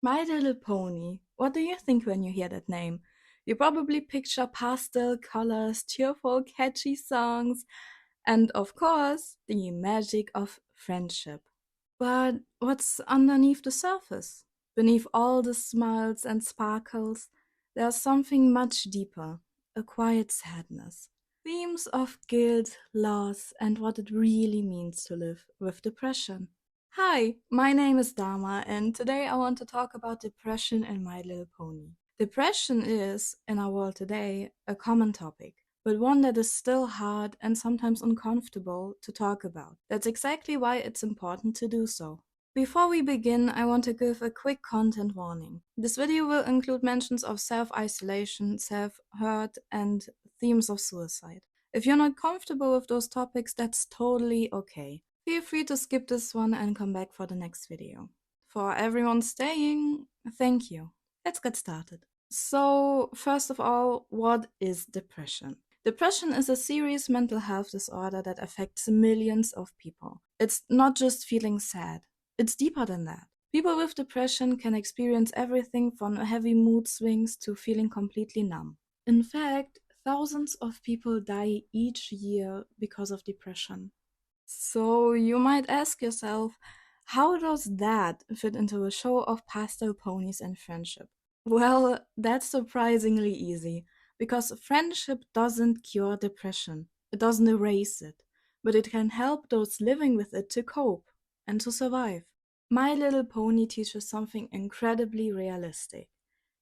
My Little Pony. What do you think when you hear that name? You probably picture pastel colors, cheerful, catchy songs, and of course, the magic of friendship. But what's underneath the surface? Beneath all the smiles and sparkles, there's something much deeper, a quiet sadness. Themes of guilt, loss, and what it really means to live with depression. Hi, my name is Dharma, and today I want to talk about depression in My Little Pony. Depression is, in our world today, a common topic, but one that is still hard and sometimes uncomfortable to talk about. That's exactly why it's important to do so. Before we begin, I want to give a quick content warning. This video will include mentions of self-isolation, self-hurt, and themes of suicide. If you're not comfortable with those topics, that's totally okay. Feel free to skip this one and come back for the next video. For everyone staying, thank you. Let's get started. So, first of all, what is depression? Depression is a serious mental health disorder that affects millions of people. It's not just feeling sad, it's deeper than that. People with depression can experience everything from heavy mood swings to feeling completely numb. In fact, thousands of people die each year because of depression. So you might ask yourself, how does that fit into a show of pastel ponies and friendship? Well, that's surprisingly easy, because friendship doesn't cure depression, it doesn't erase it, but it can help those living with it to cope and to survive. My Little Pony teaches something incredibly realistic,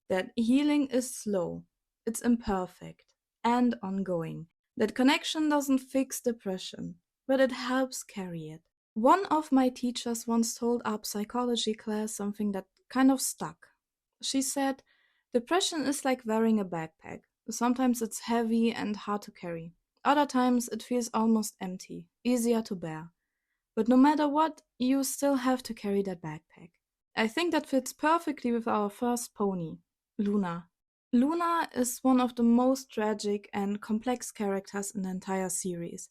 that healing is slow, it's imperfect, and ongoing. That connection doesn't fix depression, but it helps carry it. One of my teachers once told our psychology class something that kind of stuck. She said, depression is like wearing a backpack. Sometimes it's heavy and hard to carry. Other times it feels almost empty, easier to bear. But no matter what, you still have to carry that backpack. I think that fits perfectly with our first pony, Luna. Luna is one of the most tragic and complex characters in the entire series.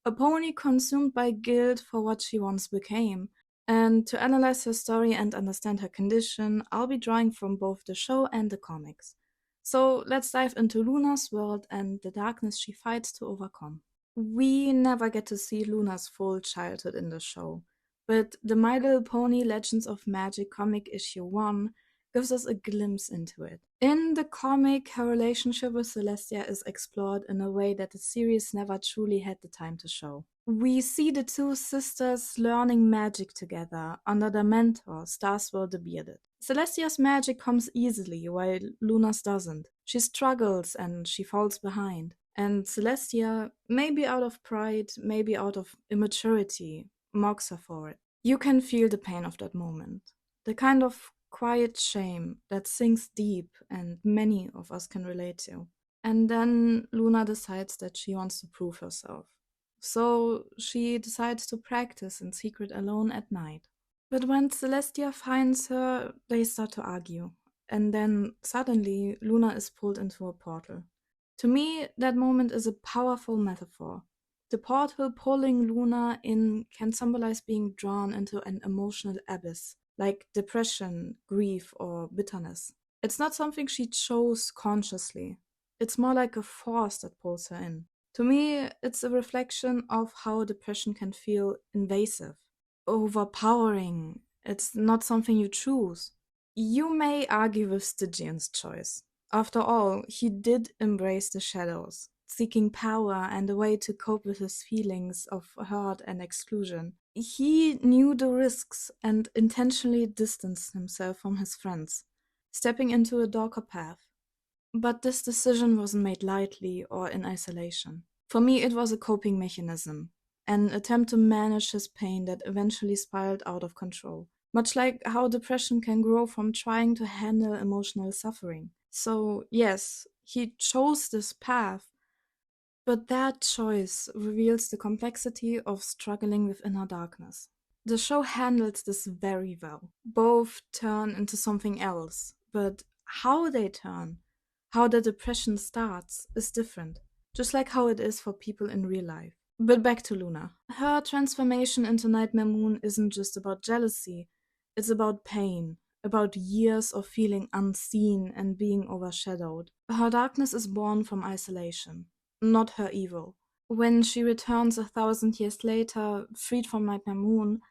A pony consumed by guilt for what she once became. And to analyze her story and understand her condition, I'll be drawing from both the show and the comics. So let's dive into Luna's world and the darkness she fights to overcome. We never get to see Luna's full childhood in the show, but the My Little Pony Legends of Magic comic issue 1 gives us a glimpse into it. In the comic, her relationship with Celestia is explored in a way that the series never truly had the time to show. We see the two sisters learning magic together under their mentor, Starswell the Bearded. Celestia's magic comes easily, while Luna's doesn't. She struggles and she falls behind. And Celestia, maybe out of pride, maybe out of immaturity, mocks her for it. You can feel the pain of that moment. The kind of quiet shame that sinks deep and many of us can relate to. And then Luna decides that she wants to prove herself. So she decides to practice in secret alone at night. But when Celestia finds her, they start to argue. And then suddenly Luna is pulled into a portal. To me, that moment is a powerful metaphor. The portal pulling Luna in can symbolize being drawn into an emotional abyss, like depression, grief, or bitterness. It's not something she chose consciously. It's more like a force that pulls her in. To me, it's a reflection of how depression can feel invasive, overpowering. It's not something you choose. You may argue with Stygian's choice. After all, he did embrace the shadows, seeking power and a way to cope with his feelings of hurt and exclusion. He knew the risks and intentionally distanced himself from his friends, stepping into a darker path. But this decision wasn't made lightly or in isolation. For me, it was a coping mechanism, an attempt to manage his pain that eventually spiraled out of control. Much like how depression can grow from trying to handle emotional suffering. So, yes, he chose this path, but that choice reveals the complexity of struggling with inner darkness. The show handles this very well. Both turn into something else, but how they turn, how the depression starts, is different, just like how it is for people in real life. But back to Luna. Her transformation into Nightmare Moon isn't just about jealousy, it's about pain, about years of feeling unseen and being overshadowed. Her darkness is born from isolation, not her evil. When she returns 1,000 years later, freed from Nightmare Moon,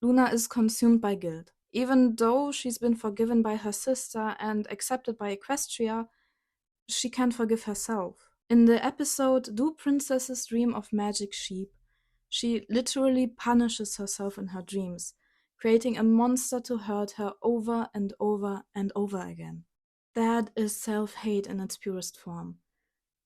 Luna is consumed by guilt. Even though she's been forgiven by her sister and accepted by Equestria, she can't forgive herself. In the episode Do Princesses Dream of Magic Sheep, she literally punishes herself in her dreams, creating a monster to hurt her over and over and over again. That is self-hate in its purest form.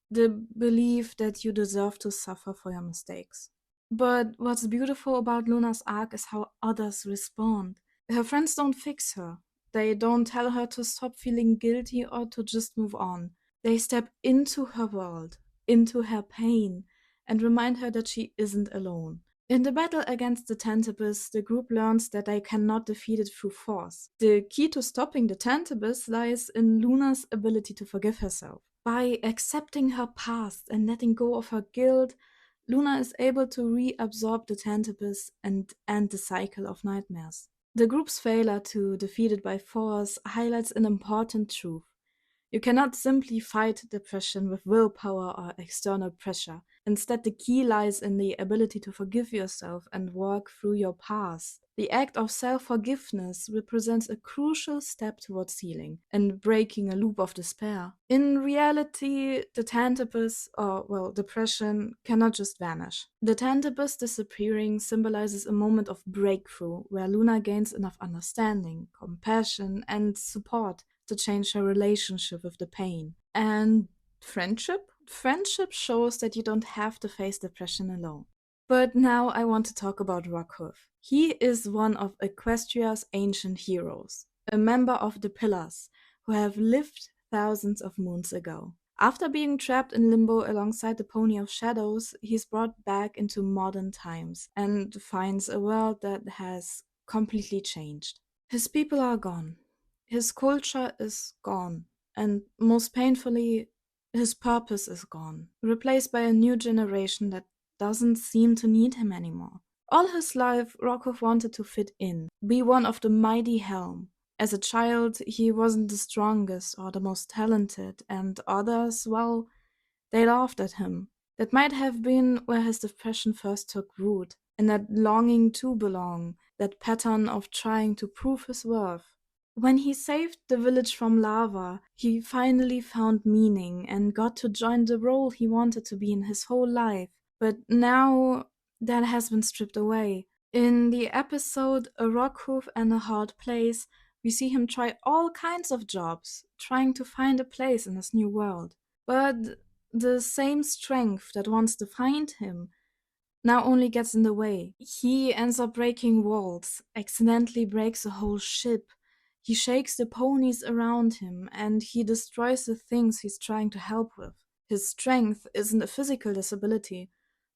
The belief that you deserve to suffer for your mistakes. But what's beautiful about Luna's arc is how others respond. Her friends don't fix her. They don't tell her to stop feeling guilty or to just move on. They step into her world, into her pain, and remind her that she isn't alone. In the battle against the Tantibus, the group learns that they cannot defeat it through force. The key to stopping the Tantibus lies in Luna's ability to forgive herself. By accepting her past and letting go of her guilt, Luna is able to reabsorb the Tantibus and end the cycle of nightmares. The group's failure to defeat it by force highlights an important truth. You cannot simply fight depression with willpower or external pressure. Instead, the key lies in the ability to forgive yourself and work through your past. The act of self-forgiveness represents a crucial step towards healing and breaking a loop of despair. In reality, the Tantibus, depression, cannot just vanish. The Tantibus disappearing symbolizes a moment of breakthrough where Luna gains enough understanding, compassion, and support to change her relationship with the pain. And friendship? Friendship shows that you don't have to face depression alone. But now I want to talk about Rockhoof. He is one of Equestria's ancient heroes, a member of the Pillars, who have lived thousands of moons ago. After being trapped in limbo alongside the Pony of Shadows, he's brought back into modern times and finds a world that has completely changed. His people are gone. His culture is gone, and most painfully, his purpose is gone, replaced by a new generation that doesn't seem to need him anymore. All his life, Rockhoof wanted to fit in, be one of the mighty Helm. As a child, he wasn't the strongest or the most talented, and others, well, they laughed at him. That might have been where his depression first took root, in that longing to belong, that pattern of trying to prove his worth. When he saved the village from lava, he finally found meaning and got to join the role he wanted to be in his whole life. But now that has been stripped away. In the episode A Rockhoof and a Hard Place, we see him try all kinds of jobs, trying to find a place in this new world. But the same strength that once defined him now only gets in the way. He ends up breaking walls, accidentally breaks a whole ship. He shakes the ponies around him, and he destroys the things he's trying to help with. His strength isn't a physical disability,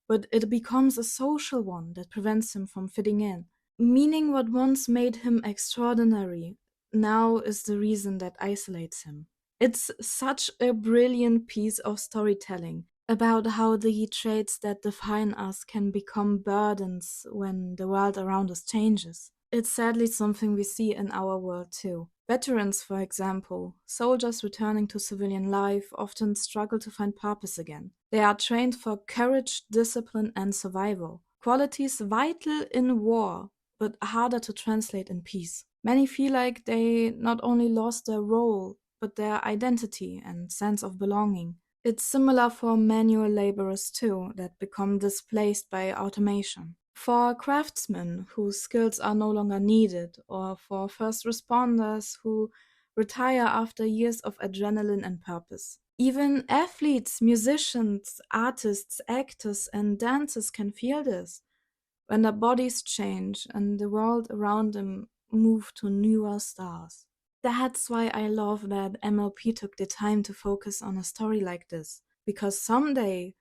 but it becomes a social one that prevents him from fitting in. Meaning what once made him extraordinary now is the reason that isolates him. It's such a brilliant piece of storytelling about how the traits that define us can become burdens when the world around us changes. It's sadly something we see in our world too. Veterans, for example, soldiers returning to civilian life, often struggle to find purpose again. They are trained for courage, discipline, and survival. Qualities vital in war, but harder to translate in peace. Many feel like they not only lost their role, but their identity and sense of belonging. It's similar for manual laborers too, that become displaced by automation. For craftsmen whose skills are no longer needed, or for first responders who retire after years of adrenaline and purpose. Even athletes, musicians, artists, actors, and dancers can feel this when their bodies change and the world around them move to newer stars. That's why I love that MLP took the time to focus on a story like this, because someday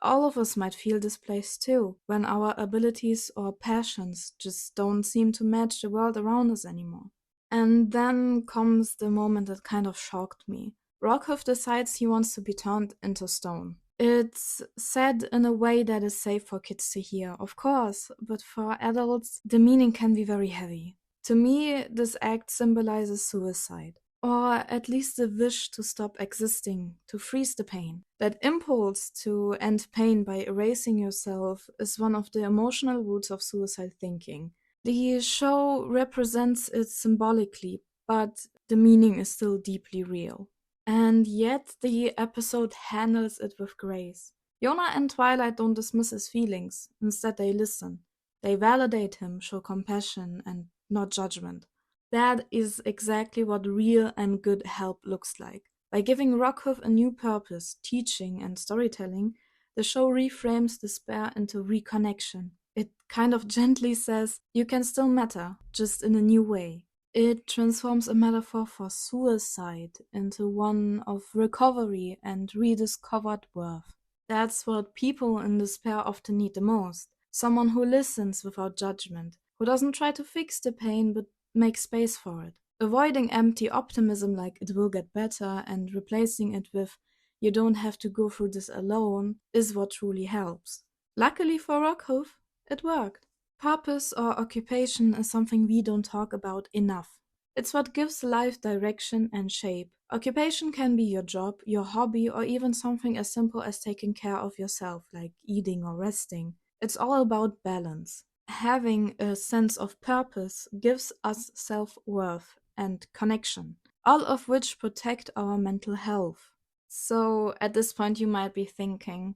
all of us might feel displaced too, when our abilities or passions just don't seem to match the world around us anymore. And then comes the moment that kind of shocked me. Rockhoof decides he wants to be turned into stone. It's said in a way that is safe for kids to hear, of course, but for adults, the meaning can be very heavy. To me, this act symbolizes suicide, or at least the wish to stop existing, to freeze the pain. That impulse to end pain by erasing yourself is one of the emotional roots of suicide thinking. The show represents it symbolically, but the meaning is still deeply real. And yet, the episode handles it with grace. Jonah and Twilight don't dismiss his feelings, instead, they listen. They validate him, show compassion, and not judgment. That is exactly what real and good help looks like. By giving Rockhoof a new purpose, teaching and storytelling, the show reframes despair into reconnection. It kind of gently says, you can still matter, just in a new way. It transforms a metaphor for suicide into one of recovery and rediscovered worth. That's what people in despair often need the most. Someone who listens without judgment, who doesn't try to fix the pain but makes space for it. Avoiding empty optimism like it will get better and replacing it with you don't have to go through this alone is what truly helps. Luckily for Rockhoof, it worked. Purpose or occupation is something we don't talk about enough. It's what gives life direction and shape. Occupation can be your job, your hobby, or even something as simple as taking care of yourself, like eating or resting. It's all about balance. Having a sense of purpose gives us self-worth and connection, all of which protect our mental health. So at this point you might be thinking,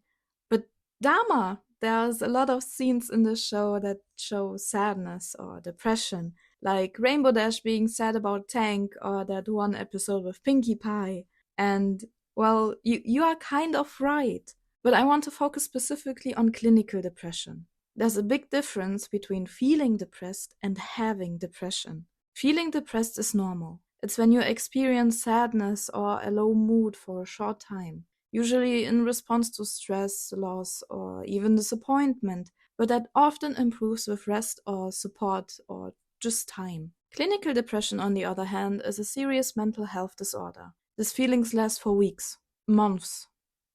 but Dharma, there's a lot of scenes in the show that show sadness or depression, like Rainbow Dash being sad about Tank or that one episode with Pinkie Pie. And, well, you are kind of right, but I want to focus specifically on clinical depression. There's a big difference between feeling depressed and having depression. Feeling depressed is normal. It's when you experience sadness or a low mood for a short time, usually in response to stress, loss, or even disappointment, but that often improves with rest or support or just time. Clinical depression, on the other hand, is a serious mental health disorder. These feelings last for weeks, months,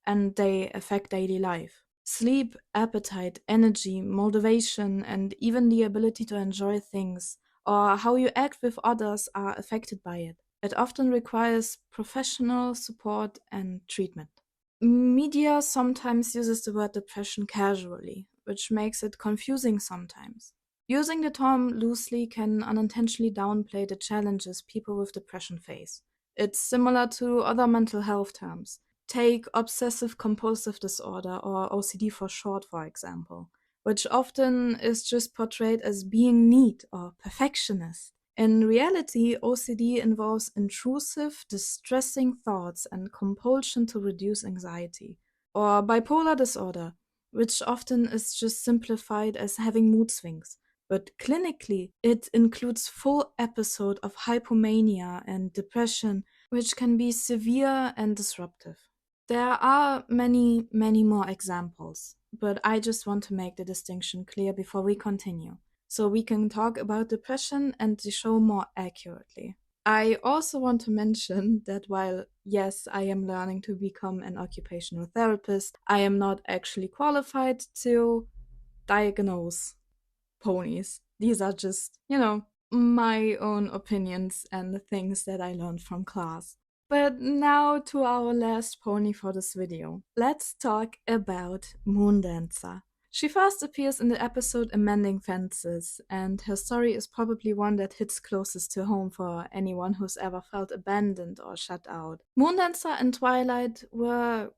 and they affect daily life. Sleep, appetite, energy, motivation, and even the ability to enjoy things or how you act with others are affected by it. It often requires professional support and treatment. Media sometimes uses the word depression casually, which makes it confusing sometimes. Using the term loosely can unintentionally downplay the challenges people with depression face. It's similar to other mental health terms. Take obsessive compulsive disorder, or OCD for short, for example, which often is just portrayed as being neat or perfectionist. In reality, OCD involves intrusive, distressing thoughts and compulsion to reduce anxiety. Or bipolar disorder, which often is just simplified as having mood swings. But clinically, it includes full episode of hypomania and depression, which can be severe and disruptive. There are many, many more examples, but I just want to make the distinction clear before we continue, so we can talk about depression and the show more accurately. I also want to mention that while, yes, I am learning to become an occupational therapist, I am not actually qualified to diagnose ponies. These are just, my own opinions and the things that I learned from class. But now to our last pony for this video. Let's talk about Moondancer. She first appears in the episode Amending Fences, and her story is probably one that hits closest to home for anyone who's ever felt abandoned or shut out. Moondancer and Twilight were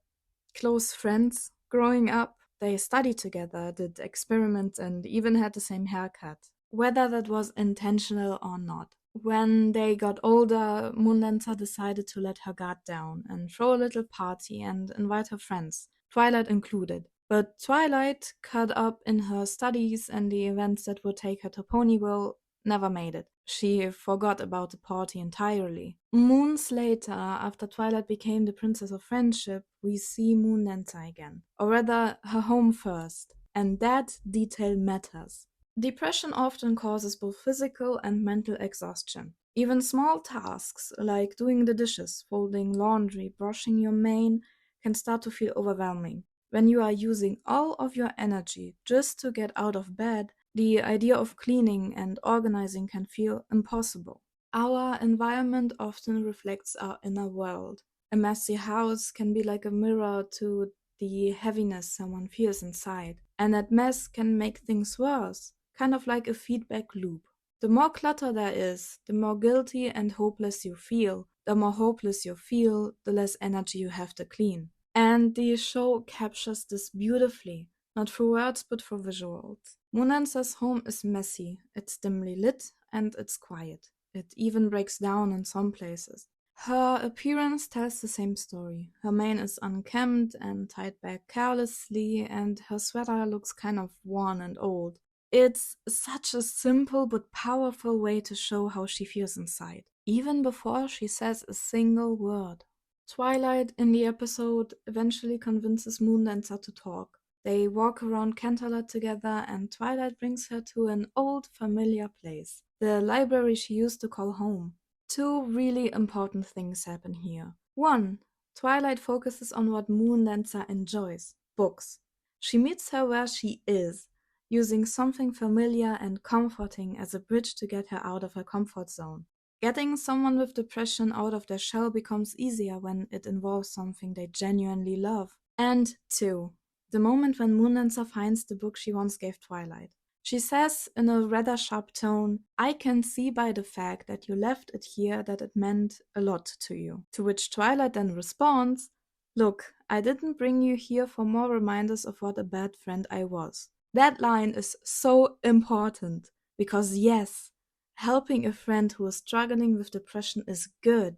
close friends growing up. They studied together, did experiments, and even had the same haircut, whether that was intentional or not. When they got older, Moondancer decided to let her guard down and throw a little party and invite her friends, Twilight included. But Twilight, caught up in her studies and the events that would take her to Ponyville, never made it. She forgot about the party entirely. Moons later, after Twilight became the Princess of Friendship, we see Moondancer again. Or rather, her home first. And that detail matters. Depression often causes both physical and mental exhaustion. Even small tasks like doing the dishes, folding laundry, brushing your mane can start to feel overwhelming. When you are using all of your energy just to get out of bed, The idea of cleaning and organizing can feel impossible. Our environment often reflects our inner world. A messy house can be like a mirror to the heaviness someone feels inside, and that mess can make things worse, kind of like a feedback loop. The more clutter there is, the more guilty and hopeless you feel. The more hopeless you feel, the less energy you have to clean. And the show captures this beautifully, not through words but through visuals. Munansa's home is messy, it's dimly lit, and it's quiet. It even breaks down in some places. Her appearance tells the same story. Her mane is unkempt and tied back carelessly, and her sweater looks kind of worn and old. It's such a simple but powerful way to show how she feels inside, even before she says a single word. Twilight, in the episode, eventually convinces Moondancer to talk. They walk around Canterlot together, and Twilight brings her to an old, familiar place, the library she used to call home. Two really important things happen here. One, Twilight focuses on what Moondancer enjoys: books. She meets her where she is, using something familiar and comforting as a bridge to get her out of her comfort zone. Getting someone with depression out of their shell becomes easier when it involves something they genuinely love. And two, the moment when Moondancer finds the book she once gave Twilight. She says in a rather sharp tone, "I can see by the fact that you left it here that it meant a lot to you." To which Twilight then responds, "Look, I didn't bring you here for more reminders of what a bad friend I was." That line is so important because, yes, helping a friend who is struggling with depression is good,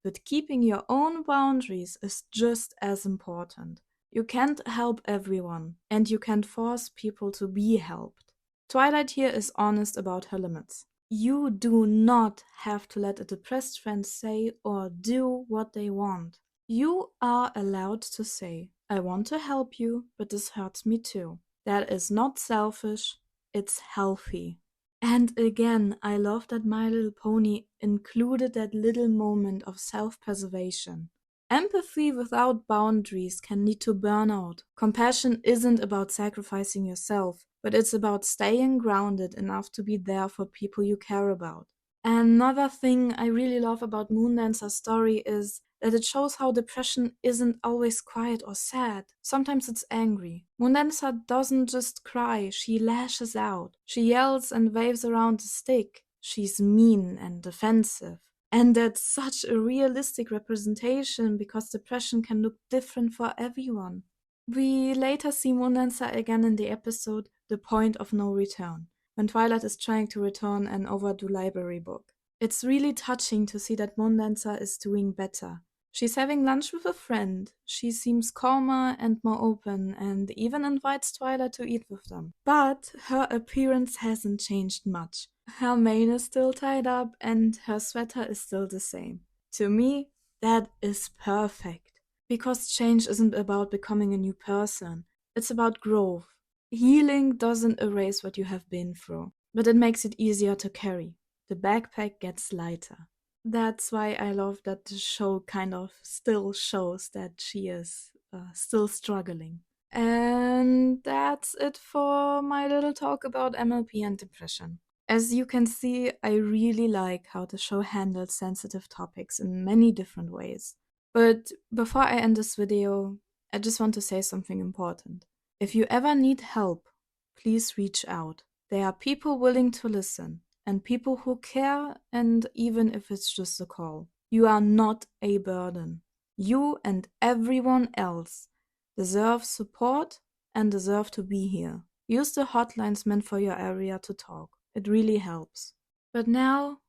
but keeping your own boundaries is just as important. You can't help everyone, and you can't force people to be helped. Twilight here is honest about her limits. You do not have to let a depressed friend say or do what they want. You are allowed to say, "I want to help you, but this hurts me too." That is not selfish, it's healthy. And again, I love that My Little Pony included that little moment of self-preservation. Empathy without boundaries can lead to burnout. Compassion isn't about sacrificing yourself, but it's about staying grounded enough to be there for people you care about. Another thing I really love about Moondancer's story is that it shows how depression isn't always quiet or sad. Sometimes it's angry. Moondancer doesn't just cry, she lashes out. She yells and waves around a stick. She's mean and defensive. And that's such a realistic representation because depression can look different for everyone. We later see Moondancer again in the episode The Point of No Return, when Twilight is trying to return an overdue library book. It's really touching to see that Moondancer is doing better. She's having lunch with a friend, she seems calmer and more open, and even invites Twilight to eat with them. But her appearance hasn't changed much. Her mane is still tied up, and her sweater is still the same. To me, that is perfect. Because change isn't about becoming a new person, it's about growth. Healing doesn't erase what you have been through, but it makes it easier to carry. The backpack gets lighter. That's why I love that the show kind of still shows that she is still struggling. And that's it for my little talk about MLP and depression. As you can see, I really like how the show handles sensitive topics in many different ways. But before I end this video, I just want to say something important. If you ever need help, please reach out. There are people willing to listen, and people who care, and even if it's just a call. You are not a burden. You and everyone else deserve support and deserve to be here. Use the hotlines meant for your area to talk. It really helps. But now,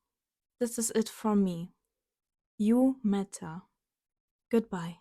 this is it from me. You matter. Goodbye.